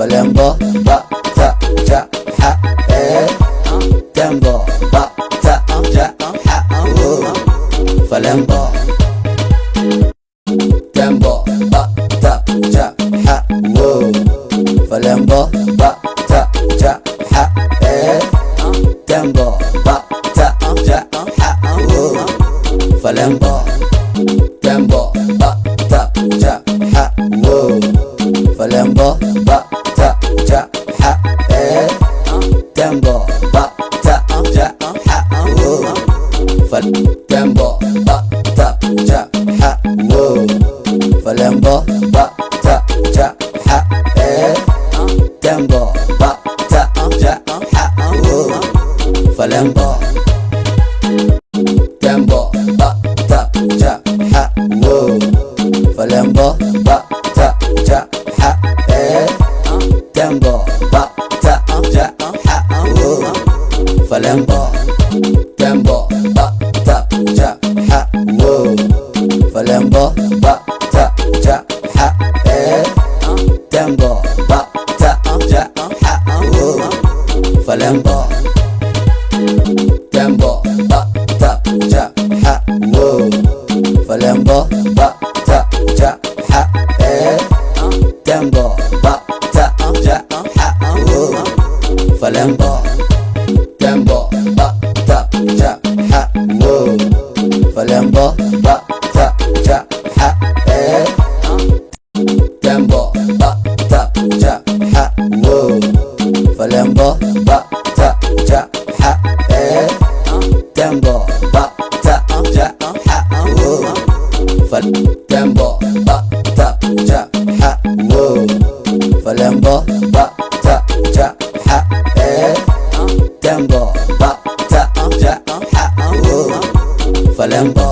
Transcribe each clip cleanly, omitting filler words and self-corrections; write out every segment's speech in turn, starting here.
Falembo ba ta ja ha Tembo ba ta ja ha Falembo Tembo ba ta ja ha Falembo ba ta ja ha Tembo ba ta ja ha Falembo Tembo ba ta ja ha Falembo ba ta ja ha Tembo ba ta ja ha Tembo ba ta ja ha Falembo ba ta ja ha Tembo ba ta ja ha Falembo Tembo ba ta ja ha Falembo ba ta ja ha Tembo ba ta ja ha Falembo Tembo ba ta ja ha Falembo ba ta ja ha Tembo ba ta ja ha Falembo Tembo ba ta ja ha Falembo ba ta ja ha Tembo ba ta ja ha Falembo Tembo ba ta ja ha Falembo ba ta ja ha Tembo ba ta ja ha Falembo ba ta ja ha Tembo ba ta ja ha Tembo ba ta ja ha Falembo ba ta ja ha Tembo ba ta ja ha Falembo Tembo ba ta ja ha Falembo ba ta ja ha Tembo ba ta ja ha Falembo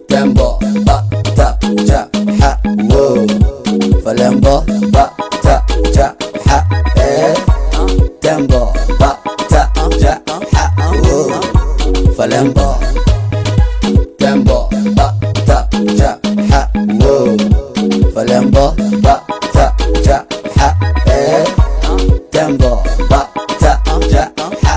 Tembo ba ta ja ha Falembo ba ta ja ha Tembo ba ta ja ha Tembo ba ta ja ha Falembo ba ta ja ha Tembo ba ta ja ha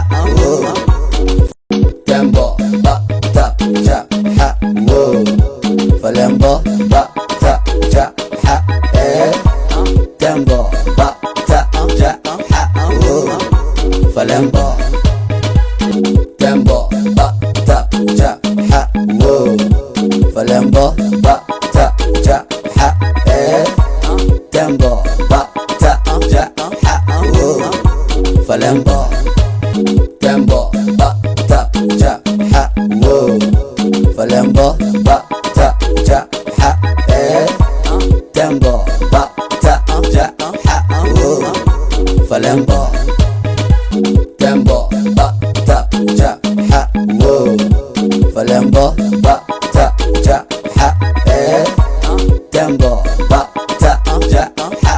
Falembo Tembo ba ta ja ha Falembo ba ta ja ha Tembo ba ta ja ha Falembo Tembo ba ta ja ha Falembo ba ta ja ha Tembo ba ta ja ha Falembo Tembo ba ta ja ha Falembo ba ta ja ha Tembo ba ta ja ha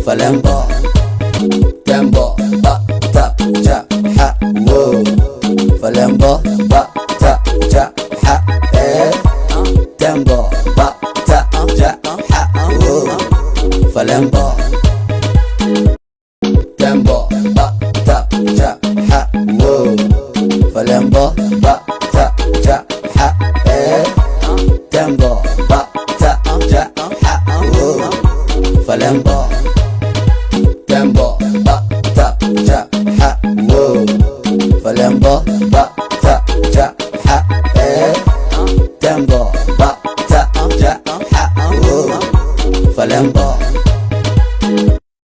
Falembo Tembo ba ta ja ha Falembo ba ta ja ha Tembo ba ta ja ha Falembo Tembo ba ta ja ha Falembo ba ta ja ha Tembo ba ta ja ha Falembo Tembo